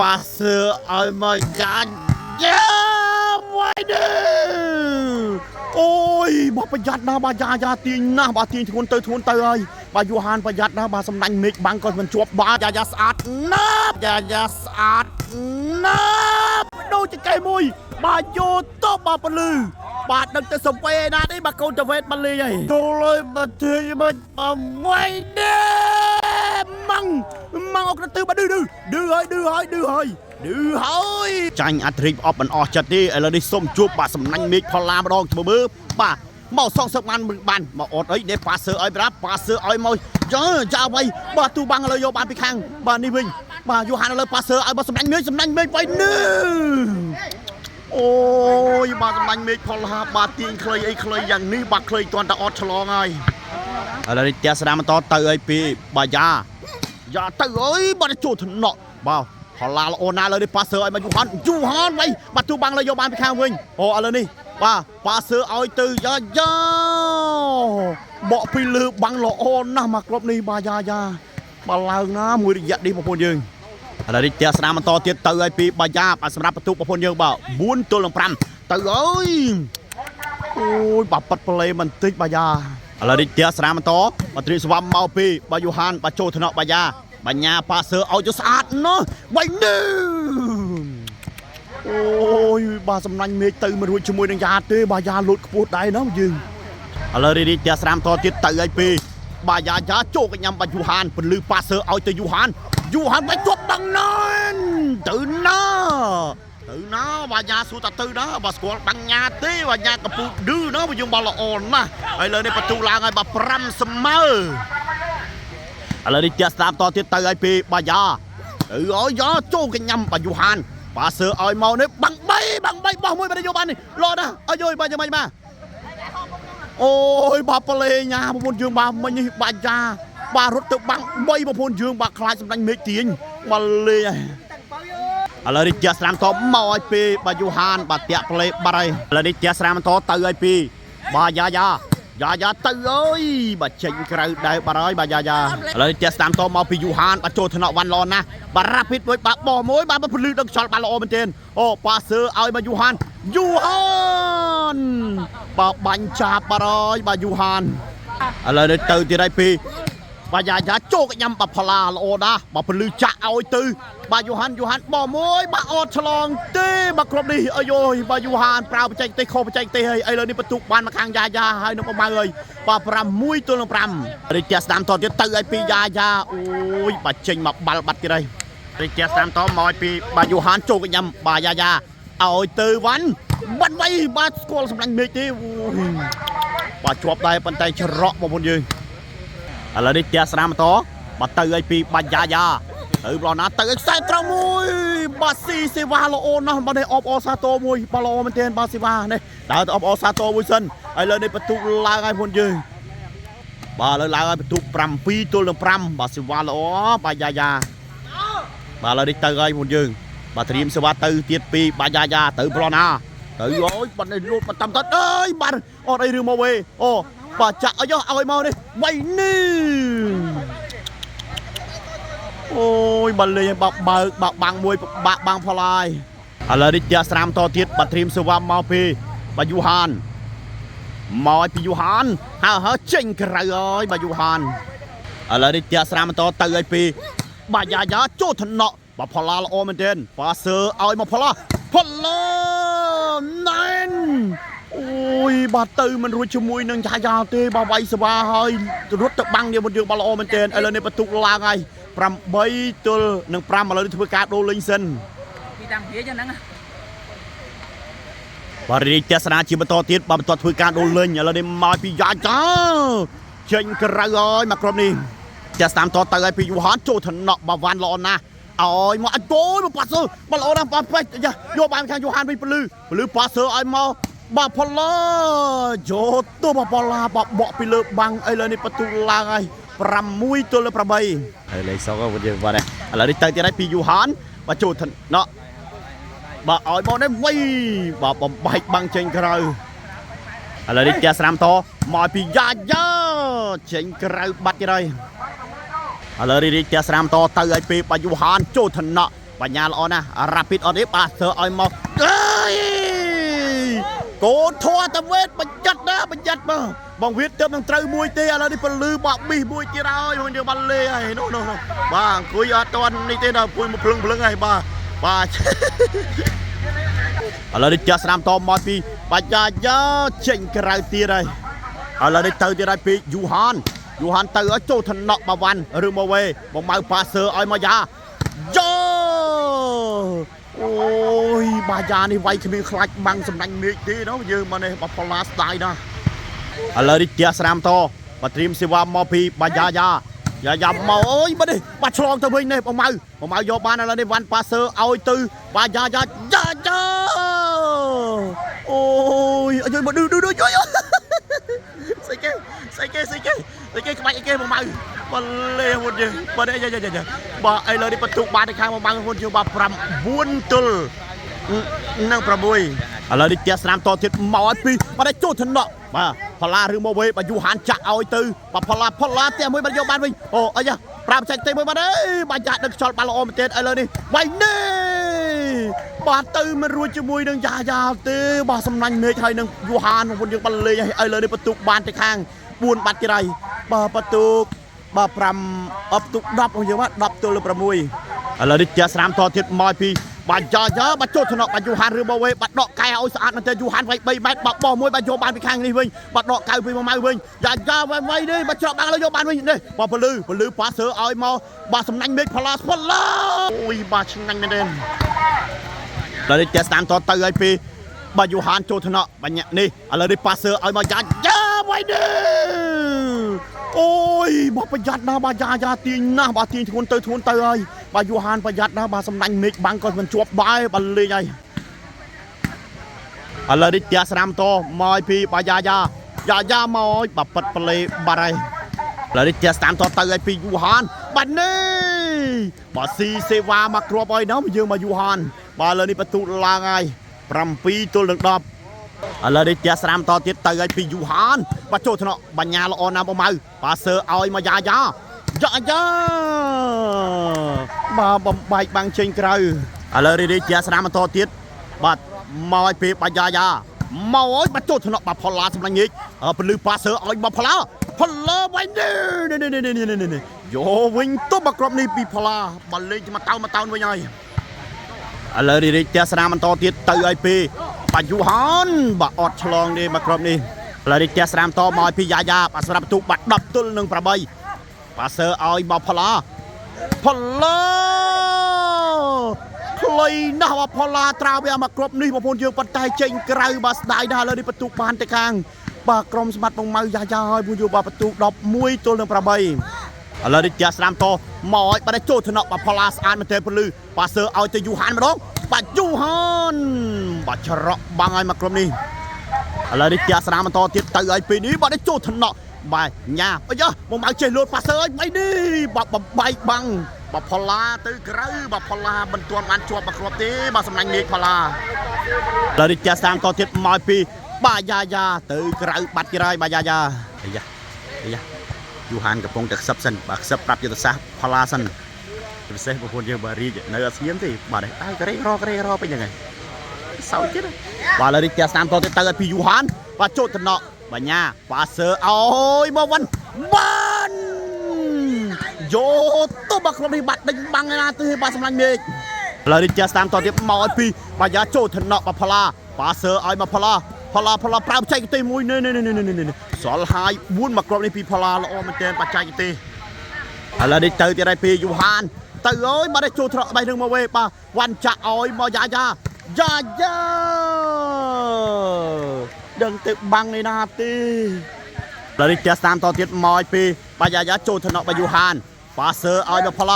Passer oh my god why do អូយបោះប្រយ័ត្នណាបាទយ៉ាទាញណាស់បាទទាញធ្ងន់ទៅហើយបាទយូហានប្រយ័ត្នណាបាទសំណាញ់មេឃបាំងក៏មិនជាប់បាទយ៉ាស្អាតណាស់យ៉ាស្អាតណាស់ដូចចកេះមួយបាទយោតបបាទពលឺបាទដឹកទៅសំវេណានេះបាទកូនតវេតបានលេងហើយទូលុយបាទធ្វើមិនអ្វីទេម៉ាំងអុកទៅបាទឌឺហើយចាញ់អាត្រិកអបមិនអស់ចិត្តទេឥឡូវនេះសុំជួបបាទសំណាញ់មេឃផល្លាម្ដងមើលបាទមកសងសឹកបានមកអត់អីនេះប៉ាសឺឲ្យប្រាប់ប៉ាសឺឲ្យមកចាអ្វីបាទទូបាំងឥឡូវយកបានពីខាងបាទនេះវិញបាទយូហានឥឡូវប៉ាសឺឲ្យមកសំណាញ់មេឃវិញនេះអូយបាទសំណាញ់មេឃផល្លាបាទទាញខ្លីអីខ្លីយ៉ាងនេះបាទខ្លីទាន់តែអត់ឆ្លងហើយឥឡូវនេះផ្ទះស្ដាមបន្តទៅឲ្យពីបាទយ៉ាទៅអើយបាទចូលថ្នាក់បាទផល្លាល្អណាស់លើនេះប៉ាសឺឲ្យមកយូហានវិញបាទទូបាំងលើយកបានពីខាងវិញអូឥឡូវនេះបាទប៉ាសឺឲ្យទៅយ៉ាបកពីលើបាំងល្អណាស់មកគ្រាប់នេះបាទយ៉ាបាទឡើងណាមួយរយៈនេះបងប្អូនយើងឥឡូវនេះផ្ទះស្ដាមបន្តទៀតទៅឲ្យពីបាទយ៉ាសម្រាប់បន្ទុកបងប្អូនយើងបាទ4-5ទៅអើយអូយបាទប៉ាត់ប្លេបន្តិចបាទយ៉ាឥឡូវនេះផ្ទះស្ដាមបន្តបាទត្រីស្វាំមកពីបាទយូហានបាទចូលថ្នាក់បាទយ៉ាបញ្ញាប៉ាសឺឲ្យទៅស្អាតណាស់វិញនេះអូយបាទសំណាញ់មេឃទៅមិនរួចជាមួយនឹងយ៉ាទេបាទយ៉ាលូតខ្ពស់ដែរណាយើងឥឡូវនេះផ្ទះស្ដាមតទៀតទៅឲ្យពីបាទយ៉ាចូលកញ្ញាំបាទយូហានពលឺប៉ាសឺឲ្យទៅយូហានបាច់ជាប់ដឹងណាទៅណាបាទយ៉ាសួរតាទៅណាបាទស្គាល់បាំងញ៉ាទេបាទញ៉ាកំពូឌឺណាបើយើងបាល់ល្អណាស់ហើយលើនេះបន្ទូឡើងឲ្យបាទ5ស្មើឥឡូវនេះផ្ទះស្ដាមតទៀតទៅឲ្យពីបាទយ៉ាចូលកញ្ញាំបាទយូហានប៉ាសឺឲ្យមកនេះបាំង3បោះមួយបាទយកបាននេះលោណាអើយបាទយ៉ាងម៉េចបាទអូយបាទប្លេញ៉ាបងប្អូនយើងបាទមិញនេះបាទយ៉ាបាទរត់ទៅបាំង3បងប្អូនយើងបាទខ្លាចសម្ដាញ់មេឃទាញបាទលេងឥឡូវនេះផ្ទះស្ដាមតមកឲ្យពីបាទយូហានបាទតាក់ប្លេបាត់ហើយឥឡូវនេះផ្ទះស្ដាមតទៅឲ្យពីបាទយ៉ាទៅអើយបាទចេញក្រៅដែរបាត់ហើយបាទយ៉ាឥឡូវនេះផ្ទះស្ដាមតមកពីយូហានបាទចូលថ្នាក់វ៉ាន់ឡនណាបាទរ៉ាពីតមួយបាទបោះមួយបាទពលឺដឹកខ្យល់បាទល្អមែនទែនអូប៉ាសឺឲ្យមកយូហានបាទបាញ់ចាប់បាត់ហើយបាទយូហានឥឡូវនេះទៅទៀតហើយពីបាទយ៉ាចូលកញ្ញាំបាទផល្លាល្អណាស់បាទពលឺចាក់ឲ្យទៅបាទយូហានបោះមួយបាទអត់ឆ្លងទេបាទគ្រប់នេះអើយបាទយូហានប្រើបច្ចេកទេសខុសបច្ចេកទេសហើយឥឡូវនេះបន្ទុកបានមកខាងយ៉ាហើយនឹងប្រម៉ៅហើយបាទ6-5រីផ្ទះស្ដាមតទៀតទៅឲ្យពីយ៉ាអូយបាទចេញមកបាល់បាត់ទៀតហើយរីផ្ទះស្ដាមតមកឲ្យពីបាទយូហានចូលកញ្ញាំបាទយ៉ាឲ្យទៅវ៉ាន់បាត់វៃបាទស្គាល់សម្លាញ់មេឃទេបាទជាប់ដែរប៉ុន្តែច្រកបងប្អូនយើងឥឡូវនេះផ្ទះស្ដាមតបាទទៅឲ្យពីបាទយ៉ាទៅប្លណាទៅខ្សែត្រង់មួយបាទស៊ីសេវាល្អណាស់បាទនេះអបអសាតូមួយបាទល្អមែនទែនបាទសេវានេះដើរទៅអបអសាតូមួយសិនឥឡូវនេះបន្ទុកឡើងឲ្យបងយើងបាទឥឡូវឡើងឲ្យបន្ទុក7-5បាទសេវាល្អបាទយ៉ាបាទឥឡូវនេះទៅឲ្យបងយើងបាទត្រៀមសេវាទៅទៀតពីបាទយ៉ាទៅប្លណាទៅអូយបាត់នេះលូតបាត់តាមទៅអើយបាទអត់អីរឿងមកវេអូបាទចាក់ឲ្យមកនេះបីនេះអូយបាល់លេងបាក់បាំងមួយបាំងផល្លាឥឡូវនេះផ្ទះស្ដាមតទៀតបាទត្រៀមសេវាមកពីបាទយូហានមកឲ្យពីយូហានហើចេញក្រៅហើយបាទយូហានឥឡូវនេះផ្ទះស្ដាមតទៅឲ្យពីបាទយ៉ាចូលថ្នាក់បាទផល្លាល្អមែនទែនប៉ាសឺឲ្យមកផល្លាណែនអូយបាទទៅមិនរួចជាមួយនឹងយ៉ាទេបាទវាយសេវាហើយរត់ទៅបាំងនេះមកយើងបាទល្អមែនទែនឥឡូវនេះបន្ទុកឡើងហើយ8-5ឥឡូវនេះធ្វើការដូរលេងសិនពីតាមព្រាចឹងហ្នឹងបាទរីកទេសនាជាបន្តទៀតបាទបន្តធ្វើការដូរលេងឥឡូវនេះមកពីយ៉ាចេញក្រៅហើយមកក្រុមនេះទេសតាមតទៅឲ្យពីយូហានចូលថ្នាក់បាទវ៉ាន់ល្អណាស់ឲ្យមកអត់គោមកប៉ាសឺបាទល្អណាស់បាទពេចយកបានខាងយូហានវិញពលឺប៉ាសឺឲ្យមកបាទផល្លាយកទៅបាទផល្លាបាទបកពីលើបាំងឥឡូវនេះបន្ទុកឡើងហើយ6-8ហើយលេខសងរបស់យើងបាទឥឡូវនេះទៅទៀតហើយពីយូហានបាទចូលថ្នាក់បាទឲ្យមកនេះវៃបាទបំបែកបាំងចេញក្រៅឥឡូវនេះផ្ទះស្ដាមតមកពីយ៉ាចេញក្រៅបាត់ទៀតហើយឥឡូវនេះផ្ទះស្ដាមតទៅឲ្យពីបាទយូហានចូលថ្នាក់ បញ្ញាល្អណាស់រ៉ាពីតអត់ទេបាទធ្វើឲ្យមកអើយកូនធွာតវេតបញ្ញត្តិណាបញ្ញត្តិមកបងវាទៅនឹងត្រូវមួយទេឥឡូវនេះពលឺបោកប៊ីសមួយទៀតហើយហ្នឹងយើងបាល់លេហើយនោះបាទអង្គុយអត់តន់នេះទេដល់ពុយមកភ្លឹងហើយបាទឥឡូវនេះចាស់ស្នាមតមកពីបញ្ញាយ៉ាចេញក្រៅទៀតហើយឥឡូវនេះទៅទៀតហើយពីយូហានទៅឲ្យចូលថ្នាក់បាវ៉ាន់ឬមកវេបងម៉ៅប៉ាសឺឲ្យមកយ៉ាយ៉អូយបាយ៉ានេះវាយគ្មានខ្លាច់បាំងសម្ដាញ់មេឃទេណាយើងមកនេះបផល្លាស្ដាយណាឥឡូវនេះចាស់ស្នាមតបាទត្រៀមសេវាមកពីបាយ៉ាយ៉ាមកអើយបាត់នេះបាត់ឆ្លងទៅវិញនេះបងម៉ៅយកបានឥឡូវនេះវ៉ាន់ប៉ាសឺឲ្យទៅបាយ៉ាយ៉ាអូយអើយមកឌឺស្អីគេក្បាច់អីគេមកម៉ៅបលេហ៊ុនយើងបាទយ៉ាបាទឥឡូវនេះបន្ទុកបានទៅខាងមកម៉ៅហ៊ុនយើងបាទ9ទល់នឹង6ឥឡូវនេះចាស់ស្នាមតទៀតមកឲ្យពីបាទចូលថ្នាក់បាទផល្លាឬមកវេបាទយូហានចាក់ឲ្យទៅបាទផល្លាតែមួយបាទយកបានវិញអូអីយ៉ាប្រាប់ចែកទេមួយបាទអើយបាទយ៉ាដឹកខ្យល់បានល្អមែនទេឥឡូវនេះវាយនេះបាទទៅមិនរួចជាមួយនឹងយ៉ាទេបាទសំណាញ់មេឃហើយនឹងយូហានបងយើងបាល់លេងហើយឥឡូវនេះបន្ទុកបានទៅខាង4បាត់ទៀតហើយបាទបន្ទុកបាទ5អបទុក10របស់យើងបាទ10ទល់នឹង6ឥឡូវនេះចាស់ស្នាមតទៀតមកពីបាទយ៉ាបាទចូលថ្នាក់បាទយូហានឬមកវេបាទដកកែឲ្យស្អាតមែនទេយូហានវាយ3ម៉ែត្របោះមួយបាទយកបានពីខាងនេះវិញបាទដកកៅពីមកម៉ៅវិញយ៉ាវាយនេះបាទច្រកបានយកបានវិញនេះបាទពលឺប៉ាសឺឲ្យមកបាទសំណាញ់មេឃផល្លាអូយបាទឆ្ងាញ់មែនទេដល់នេះចាស់ស្នាមតទៅឲ្យពីបាទយូហានចូលថ្នាក់បាទនេះឥឡូវនេះប៉ាសឺឲ្យមកយ៉ាវាយនេះអូយបាទប្រយ័ត្នណាបាទយ៉ាទាញណាស់បាទទាញធ្ងន់ទៅហើយបាទយូហានប្រយ័ត្នណាបាទសំដាញ់មេឃបាំងក៏មិនជាប់បាយបាទលេងហើយឥឡូវនេះចាស់ស្នាមតមកពីបាទយ៉ាមកបាទប៉ិតប្លេបាត់ហើយឥឡូវនេះចាស់ស្នាមតទៅឲ្យពីយូហានបាទនេះបាទស៊ីសេវ៉ាមកគ្រាប់ហើយណាយើងមកយូហានបាទឥឡូវនេះបន្ទូឡើងហើយ7ទល់នឹង10ឥឡូវនេះចាស់ស្នាមតទៀតទៅឲ្យពីយូហានបាទចូលថ្នាក់បញ្ញាល្អណាស់បងម៉ៅបាទសើឲ្យមកយ៉ាបាទបំបែកបាំងចេញក្រៅឥឡូវនេះចាស់ស្នាមតទៀតបាទមកឲ្យពីបាទយ៉ាមកឲ្យបាទចូលថ្នាក់បាទផល្លាសម្លាញ់ញែកពលឺប៉ាសឺឲ្យមកផល្លាវិញនេះយកវិញទៅមកគ្រាប់នេះពីផល្លាបាទលេងមកតោនវិញហើយឥឡូវនេះចាស់ស្នាមតទៀតទៅឲ្យពីបាទយូហានបាទអត់ឆ្លងទេមកគ្រាប់នេះឥឡូវនេះចាស់ស្នាមតមកឲ្យពីយ៉ាបាទសម្រាប់បន្ទុកបាទ10ទល់នឹង8បាទសើឲ្យមកផល្លាខ្លីណាស់បាទផល្លាត្រាវវាមកគ្រាប់នេះបងប្អូនយើងប៉ុន្តែចេញក្រៅបាទស្ដាយណាស់ឥឡូវនេះបន្ទុកបានទៅខាងបាទក្រុមសម្បត្តិបងម៉ៅយ៉ាហើយពួកយើងបាទបន្ទុក11ទល់នឹង8ឥឡូវនេះចាស់ស្នាមតមកឲ្យបាទចូលថ្នាក់បាទផល្លាស្អាតមែនទេពលឺបាទសើឲ្យទៅយូហានម្ដងបាទយូហានបាទច្រកបាំងឲ្យមកក្រុមនេះឥឡូវនេះចាស់ស្នាមតទៀតទៅឲ្យពីនេះបាទចូលថ្នាក់បាទញ៉ាអីយ៉ាមកមកចេះលោតប៉ាសឺឲ្យមិននេះបាទបំបែកបាំងបាទផល្លាទៅក្រៅបាទផល្លាមិនទាន់បានជាប់មកគ្រាប់ទេបាទសំណាញ់មេឃផល្លាឥឡូវនេះចាស់ស្នាមតទៀតមកពីបាទយ៉ាទៅក្រៅបាត់ទៀតហើយបាទយ៉ាអីយ៉ាយូហានកំពុងតែខ្សឹបសិនបាទខ្សឹបប្រាប់យុទ្ធសាស្ត្រផល្លាសិនពិសេសបងប្អូនយើងបាទរីកនៅអត់ស្ងៀមទេបាទក្រេរពេញហ្នឹងហើយសោចទៀតបាទឥឡូវនេះចាស់ស្នាមតទៀតទៅឲ្យពីយូហានបាទចូលថ្នាក់បញ្ញាប៉ាសឺអើយមកវ៉ាន់បានយកទៅបាក់ក្រុមនេះបាត់ដេញបាំងណាទៅបាទសម្លាញ់មេឃឥឡូវនេះចាស់ស្នាមតទៀតមកឲ្យពីបាទយ៉ាចូលថ្នាក់បាទផល្លាប៉ាសឺឲ្យមកផល្លាប្រើបច្ចេកទេសមួយនេះសល់ហើយ4មកគ្រាប់នេះពីផល្លាល្អមែនទែនបច្ចេកទេសឥឡូវនេះទៅទៀតឲ្យពីយូហានទៅអើយបាទចូលត្រកបែរនឹងមកវេបាទវ៉ាន់ចាក់ឲ្យមកយ៉ាដឹងទៅបាំងឯណាទេឥឡូវនេះចាស់តាមតទៀតមកឲ្យពីបាទយ៉ាចូលថ្នាក់បាទយូហានប៉ាសឺឲ្យមកផល្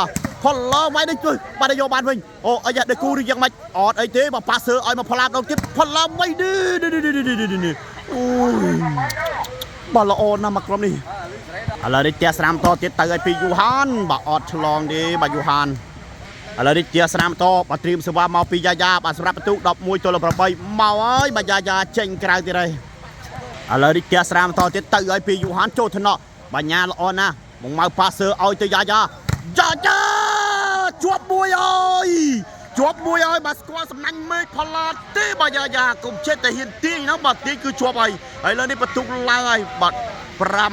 លាវាយនេះជួយបាទយកបានវិញអូអីយ៉ាដេគូឬយ៉ាងម៉េចអត់អីទេបាទប៉ាសឺឲ្យមកផល្លាដល់ទៀតផល្លាវាយនេះអូយបាទល្អណាស់មកក្រុមនេះឥឡូវនេះចាស់ស្នាមតទៀតទៅឲ្យពីយូហានបាទអត់ឆ្លងទេបាទយូហានឥឡូវនេះជាស្នាមតបាទត្រៀមសេវាមកពីយ៉ាបាទសម្រាប់បន្ទុក11ទល់8មកហើយបាទយ៉ាចេញក្រៅទៀតហើយឥឡូវនេះជាស្នាមតទៀតទៅឲ្យពីយូហានចូលថ្នាក់បញ្ញាល្អណាស់មកម៉ៅប៉ាសឺឲ្យទៅយ៉ា ជាប់មួយអើយជាប់មួយហើយបាទស្គាល់សំណាញ់មេឃផល្លាទេបាទយ៉ាកុំចិត្តតែហ៊ានទាញណាបាទទាញគឺជាប់ហើយឥឡូវនេះបន្ទុកឡើងហើយបាទ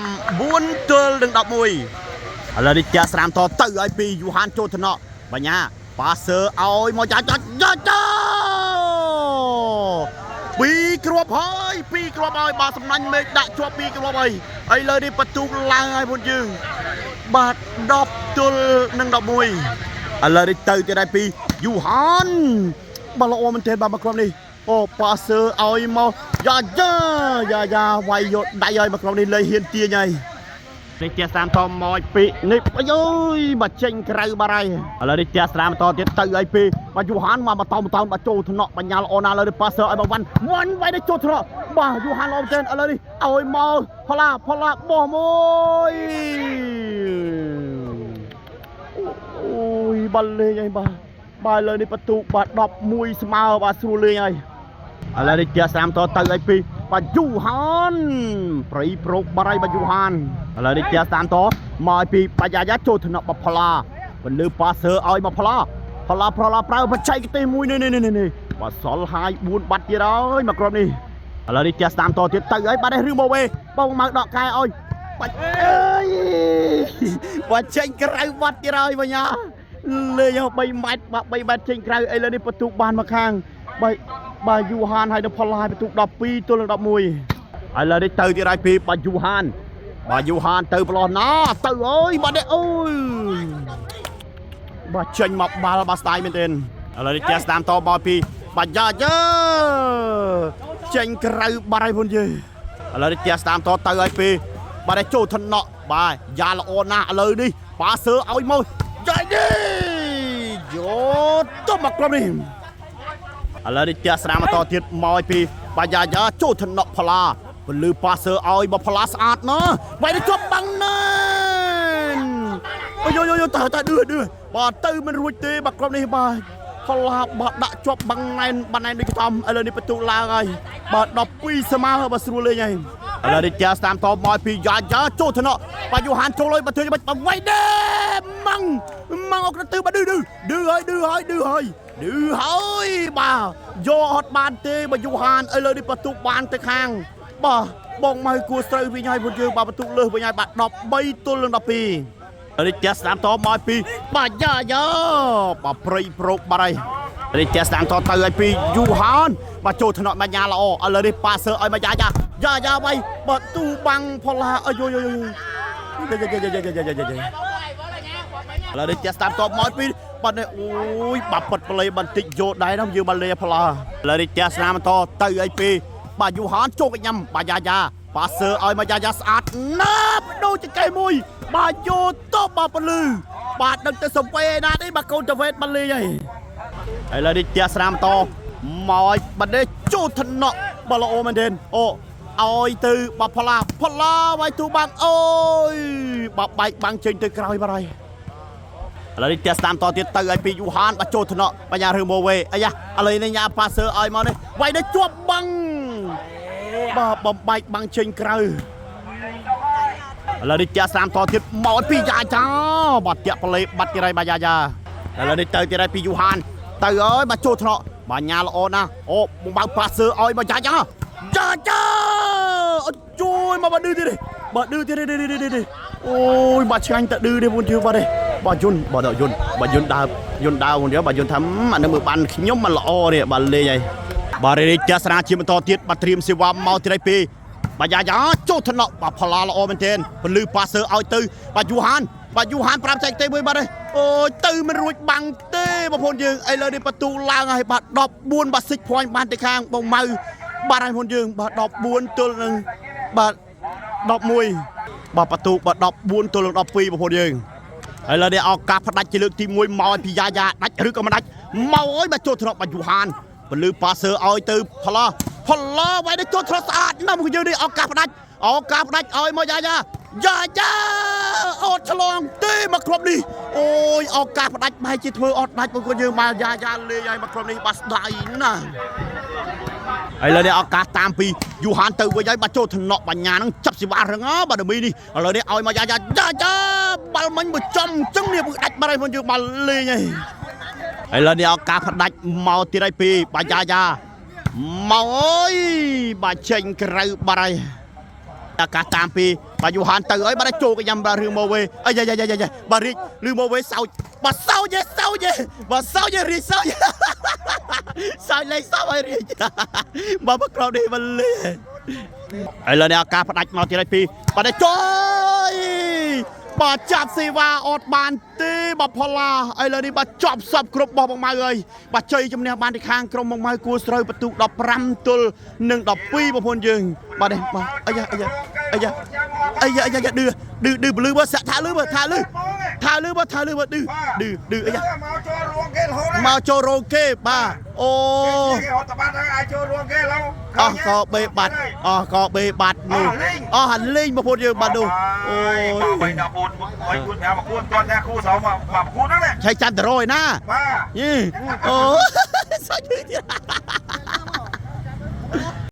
9 ទល់នឹង 11ឥឡូវនេះចាស្រាមតទៅឲ្យពីយូហានចូលថ្នាក់បញ្ញាប៉ាសឺឲ្យមកយ៉ាពីរគ្រាប់ហើយបាទសំណាញ់មេឃដាក់ជាប់2 គ្រាប់ហើយឥឡូវនេះបន្ទុកឡើងហើយពួកយើងបាទ10 ទល់នឹង 11ឥឡូវនេះទៅទៀតហើយពីយូហានបាទល្អមែនទែនបាទមកក្រុមនេះអូប៉ាសឺឲ្យមកយ៉ាវាយយកដៃឲ្យមកក្រុមនេះលេហ៊ានទាញហើយនេះជាស្រាមតមកពីនេះអើយបាទចេញក្រៅបាត់ហើយឥឡូវនេះជាស្រាមតទៀតទៅឲ្យពីបាទយូហានមកតោបាទចូលថ្នាក់បញ្ញាល្អណាស់ឥឡូវនេះប៉ាសឺឲ្យមកវ៉ាន់វាយទៅចូលថ្នាក់បាទយូហានល្អមែនទែនឥឡូវនេះឲ្យមកផល្លាបោះមួយអូយបាល់លេងហើយបាទឥឡូវនេះបន្ទុកបាទ11 ស្មើបាទស្រួលលេងហើយឥឡូវនេះជាស្រាមតទៅឲ្យពីបាទយូហានប្រៃប្រុកបាត់ហើយបាទយូហានឥឡូវនេះជាស្រាមតមកឲ្យពីបាយ៉ាចូលថ្នាក់បាទផល្លាបន្លឺប៉ាសឺឲ្យមកផល្លាប្រើបច្ចេកទេសមួយនេះបាទសល់ហើយ4 បាត់ទៀតហើយមកក្រុមនេះឥឡូវនេះជាស្រាមតទៀតទៅឲ្យបាត់ហើយឬមកវេបងមកដកកែឲ្យបាច់អើយបាទចេញក្រៅបាត់ទៀតហើយបញ្ញាលេង3 ម៉ែត្របាទ3 ម៉ែត្រចេញក្រៅឥឡូវនេះបន្ទុកបានមកខាងបាទយូហានហើយដល់ផល្លាបន្ទុក12 ទល់នឹង 11ឥឡូវនេះទៅទៀតហើយពីបាទយូហានទៅប្រឡោះណាទៅអើយបាទនេះអូយបាទចេញមកបាល់បាទស្ដាយមែនទេឥឡូវនេះចេះស្ដាមតមកពីបាទយ៉ាចេញក្រៅបាត់ហើយពុនយើឥឡូវនេះចេះស្ដាមតទៅហើយពីបាទចូលថ្នាក់បាទយ៉ាល្អណាស់ឥឡូវនេះប៉ាសឺឲ្យមកចាយនេះយកទៅមកក្រុមនេះឥឡូវនេះចាស្រាមតទៀតមកឲ្យពីបាយ៉ាចូលថ្នាក់ផល្លាពលឺប៉ាសឺឲ្យមកផល្លាស្អាតណាវាយទៅជាប់បាំងណាអូយតើឌឺបាទទៅមិនរួចទេបាទក្រុមនេះបាទផល្លាបាទដាក់ជាប់បាំងណែនដូចខ្តំឥឡូវនេះបន្ទុកឡើងហើយបាទ12 ស្មើបាទស្រួលលេងហើយឥឡូវនេះចាស្តាមតមកពីយ៉ាចូលថ្នាក់បាទយូហានចូលលុយបាទធ្វើបាច់វាយទេម៉ងអុកទៅបាទឌឺហើយបាទយកអត់បានទេបាទយូហានឥឡូវនេះបន្ទុកបានទៅខាងបាទបងមកគួរស្រូវវិញហើយពួកយើងបាទបន្ទុកលើសវិញហើយបាទ13 ទល់នឹង 12ឥឡូវនេះចាស្តាមតមកពីបាទយ៉ាបាទប្រៃប្រុកបាត់ហើយនេះចាស្តាមតទៅឲ្យពីយូហានបាទចូលថ្នាក់បញ្ញាល្អឥឡូវនេះប៉ាសឺឲ្យមកយ៉ាវាយបាទទូបាំងផល្លាអើយឥឡូវនេះចាស្តាមតមកពីបាទនេះអូយបាទប៉ាត់ប្លេបន្តិចយកដែរណាយើងបាទលេផល្លាឥឡូវនេះចាស្តាមតទៅឲ្យពីបាទយូហានចូលកញ្ញាំបាទយ៉ាប៉ាសឺឲ្យមកយ៉ាស្អាតណាស់ដូចចង្កេះមួយបាទយកទៅបាទពលឺបាទដឹកទៅសំវេណានេះបាទកូនតវេតបាទលេងហើយឥឡូវនេះជាស្រាមតមកបណ្ដេចូលថ្នាក់បាទល្អមែនទេអូឲ្យទៅបាទផល្លាវាយទូបាំងអូយបាទបែកបាំងចេញទៅក្រោយបាត់ហើយឥឡូវនេះជាស្រាមតទៀតទៅឲ្យពីយូហានបាទចូលថ្នាក់បញ្ញាឬម៉ូវេអាយ៉ាឥឡូវនេះញ៉ាប៉ាសឺឲ្យមកនេះវាយទៅជាប់បាំងបាទបំបែកបាំងចេញក្រៅឥឡូវនេះជាស្រាមតទៀតមកពីយ៉ាបាទតាក់ប្លេបាត់ទៀតហើយបាទយ៉ាឥឡូវនេះទៅទៀតហើយពីយូហានទៅអើយបាទចូលថ្នាក់បាទញ៉ាល្អណាស់អូបំបើប៉ាសឺឲ្យមកយ៉ាអត់ជួយមកបាទឌឺទៀតបាទឌឺទៀតអូយបាទឆ្ងាញ់តែឌឺទេពួកយើងបាទទេបាទយន្តដើរពួកយើងបាទយន្តថាអានឹងមើលបានខ្ញុំមិនល្អទេបាទលេងហើយបាទរីកចាស្រាជាបន្តទៀតបាទត្រៀមសេវាមកទីពីបាទយ៉ាចូលថ្នាក់បាទផល្លាល្អមែនទែនពលឺប៉ាសឺឲ្យទៅបាទយូហានប្រាប់ចែកទេមួយបាទអូយទៅមិនរួចបាំងទេបងប្អូនយើងឥឡូវនេះបន្ទូឡើងហើយបាទ14បាទសិចព្រួយបានទៅខាងបងម៉ៅបាទហើយបងប្អូនយើងបាទ14 ទល់នឹងបាទ11បាទបន្ទូបាទ14 ទល់នឹង 12បងប្អូនយើងឥឡូវនេះឱកាសផ្ដាច់ជាលើកទី1មកឲ្យពីយ៉ាដាច់ឬក៏មិនដាច់មកអើយបាទចូលថ្នាក់បាទយូហានពលឺប៉ាសឺឲ្យទៅផល្លាវាយទៅចូលថ្នាក់ស្អាតណាស់មកយើងនេះឱកាសផ្ដាច់ឲ្យមកយ៉ាអត់ឆ្លងទេមកក្រុមនេះអូយឱកាសផ្ដាច់បែរជាធ្វើអត់ដាច់បងប្អូនយើងមកយ៉ាលេងឲ្យមកក្រុមនេះបាត់ស្ដាយណាស់ ឥឡូវនេះឱកាសតាមពីយូហានទៅវិញហើយបាទចូលថ្នាក់បញ្ញានឹងចាប់សេវារងបាទដមីនេះឥឡូវនេះឲ្យមកយ៉ាបាល់មិញមកចំអញ្ចឹងនេះដាច់បាត់ហើយយើងបាល់លេងហើយឥឡូវនេះឱកាសផ្ដាច់មកទៀតហើយពីបាទយ៉ាមកអើយបាទចេញក្រៅបាត់ហើយឱកាសតាមពីបាទយូហានទៅហើយបាទចូលកញ្ញាំបាទរឿងមកវិញអាយ៉ាបាទរីកឬមកវិញសោចបាទសោចបាទសោចរីកសោចសោចលេងសោចហើយរីកបាទមកក្រោយនេះមកលេងឥឡូវនេះឱកាសផ្ដាច់មកទៀតហើយពីបាទចូលបាទចាប់សេវាអត់បានទេបាទផល្លាឥឡូវនេះបាទចប់សពគ្រប់របស់បងម៉ៅហើយបាទជ័យជំនះបានទីខាងក្រុមបងម៉ៅគួរស្រូវបន្ទុក15ទល់នឹង12បងប្អូនយើងបាទនេះបាទអាយ៉ាឌឺពលឺមើលសាក់ថាលឺមើលថាលឺមើលឌឺអាយ៉ាមកចូលរោងគេបាទអូអស់ក៏បេបាត់នោះអស់ហាន់លេងបងប្អូនយើងបាទនោះអូយ314គាត់មកគួនគាត់ណាគូសោមកគួនហ្នឹងឆៃចាំតរយណាបាទអូ